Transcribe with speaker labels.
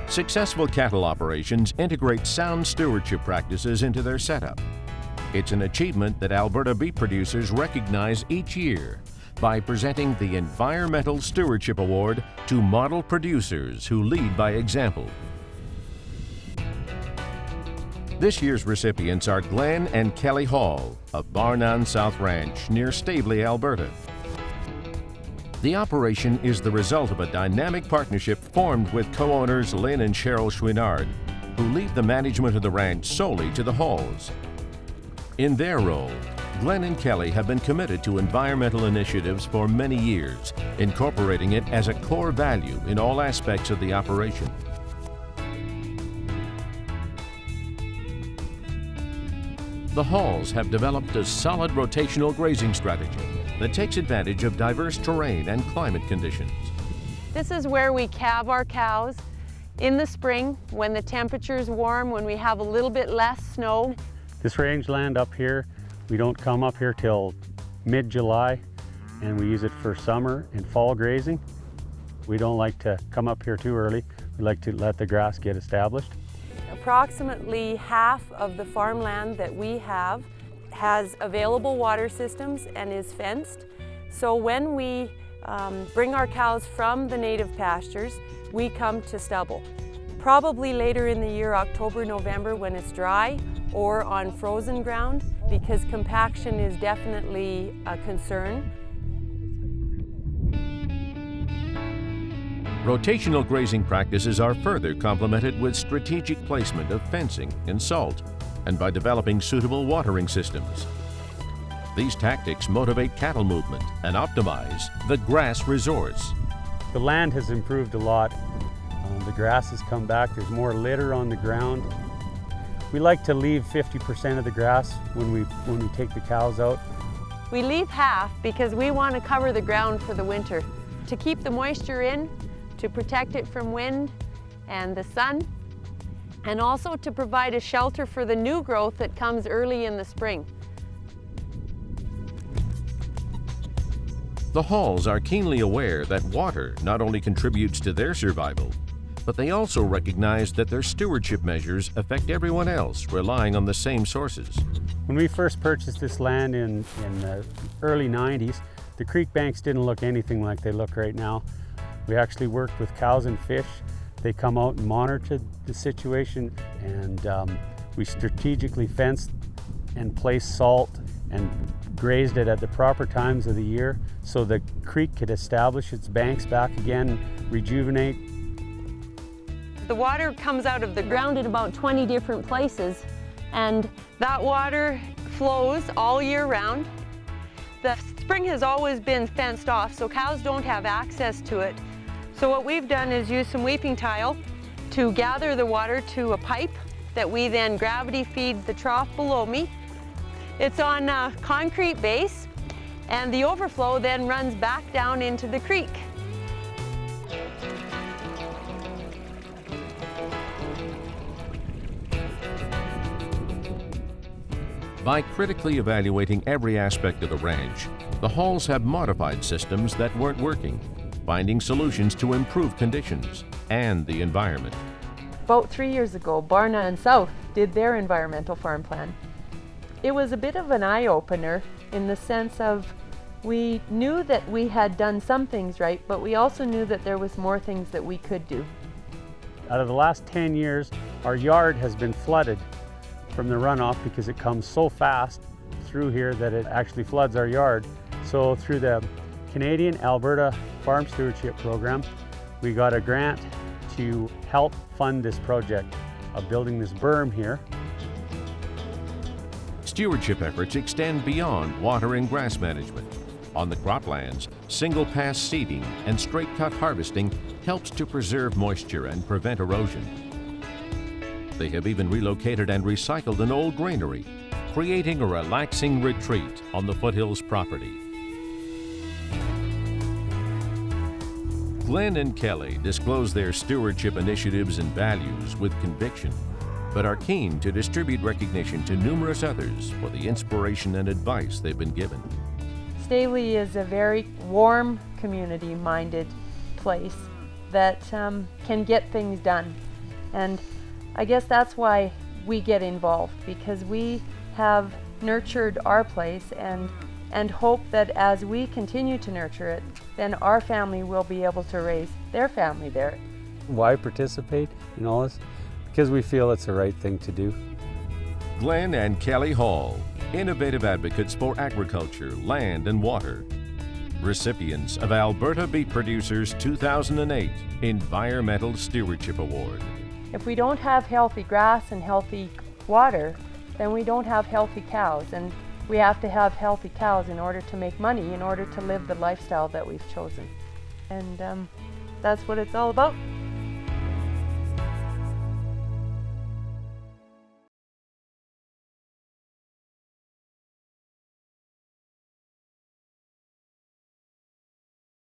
Speaker 1: Successful cattle operations integrate sound stewardship practices into their setup. It's an achievement that Alberta beef producers recognize each year by presenting the Environmental Stewardship Award to model producers who lead by example. This year's recipients are Glenn and Kelly Hall of Barnan South Ranch near Staveley, Alberta. The operation is the result of a dynamic partnership formed with co-owners Lynn and Cheryl Chouinard, who leave the management of the ranch solely to the Halls. In their role, Glenn and Kelly have been committed to environmental initiatives for many years, incorporating it as a core value in all aspects of the operation. The Halls have developed a solid rotational grazing strategy that takes advantage of diverse terrain and climate conditions.
Speaker 2: This is where we calve our cows in the spring when the temperature is warm, when we have a little bit less snow.
Speaker 3: This rangeland up here, we don't come up here till mid-July, and we use it for summer and fall grazing. We don't like to come up here too early. We like to let the grass get established.
Speaker 2: Approximately half of the farmland that we have has available water systems and is fenced. So when we bring our cows from the native pastures, we come to stubble. Probably later in the year, October, November, when it's dry, or on frozen ground, because compaction is definitely a concern.
Speaker 1: Rotational grazing practices are further complemented with strategic placement of fencing and salt, and by developing suitable watering systems. These tactics motivate cattle movement and optimize the grass resource.
Speaker 3: The land has improved a lot. The grass has come back. There's more litter on the ground. We like to leave 50% of the grass when we take the cows out.
Speaker 2: We leave half because we want to cover the ground for the winter, to keep the moisture in, to protect it from wind and the sun, and also to provide a shelter for the new growth that comes early in the spring.
Speaker 1: The Halls are keenly aware that water not only contributes to their survival, but they also recognize that their stewardship measures affect everyone else relying on the same sources.
Speaker 3: When we first purchased this land in the early 90s, the creek banks didn't look anything like they look right now. We actually worked with cows and fish. They come out and monitor the situation, and we strategically fenced and placed salt and grazed it at the proper times of the year so the creek could establish its banks back again, rejuvenate.
Speaker 2: The water comes out of the ground in about 20 different places, and that water flows all year round. The spring has always been fenced off, so cows don't have access to it. So what we've done is use some weeping tile to gather the water to a pipe that we then gravity feed the trough below me. It's on a concrete base, and the overflow then runs back down into the creek.
Speaker 1: By critically evaluating every aspect of the ranch, the Halls have modified systems that weren't working, finding solutions to improve conditions and the environment.
Speaker 2: About 3 years ago, Barnan South did their environmental farm plan. It was a bit of an eye-opener in the sense of we knew that we had done some things right, but we also knew that there was more things that we could do.
Speaker 3: Out of the last 10 years, our yard has been flooded from the runoff because it comes so fast through here that it actually floods our yard. So through the Canadian Alberta Farm Stewardship Program, we got a grant to help fund this project of building this berm here.
Speaker 1: Stewardship efforts extend beyond water and grass management. On the croplands, single-pass seeding and straight-cut harvesting helps to preserve moisture and prevent erosion. They have even relocated and recycled an old granary, creating a relaxing retreat on the foothills property. Glenn and Kelly disclose their stewardship initiatives and values with conviction, but are keen to distribute recognition to numerous others for the inspiration and advice they've been given.
Speaker 2: Staveley is a very warm, community-minded place that can get things done. And I guess that's why we get involved, because we have nurtured our place and hope that as we continue to nurture it, then our family will be able to raise their family there.
Speaker 3: Why participate in all this? Because we feel it's the right thing to do.
Speaker 1: Glenn and Kelly Hall, innovative advocates for agriculture, land and water. Recipients of Alberta Beef Producers 2008 Environmental Stewardship Award.
Speaker 2: If we don't have healthy grass and healthy water, then we don't have healthy cows, and we have to have healthy cows in order to make money, in order to live the lifestyle that we've chosen. And that's what it's all about.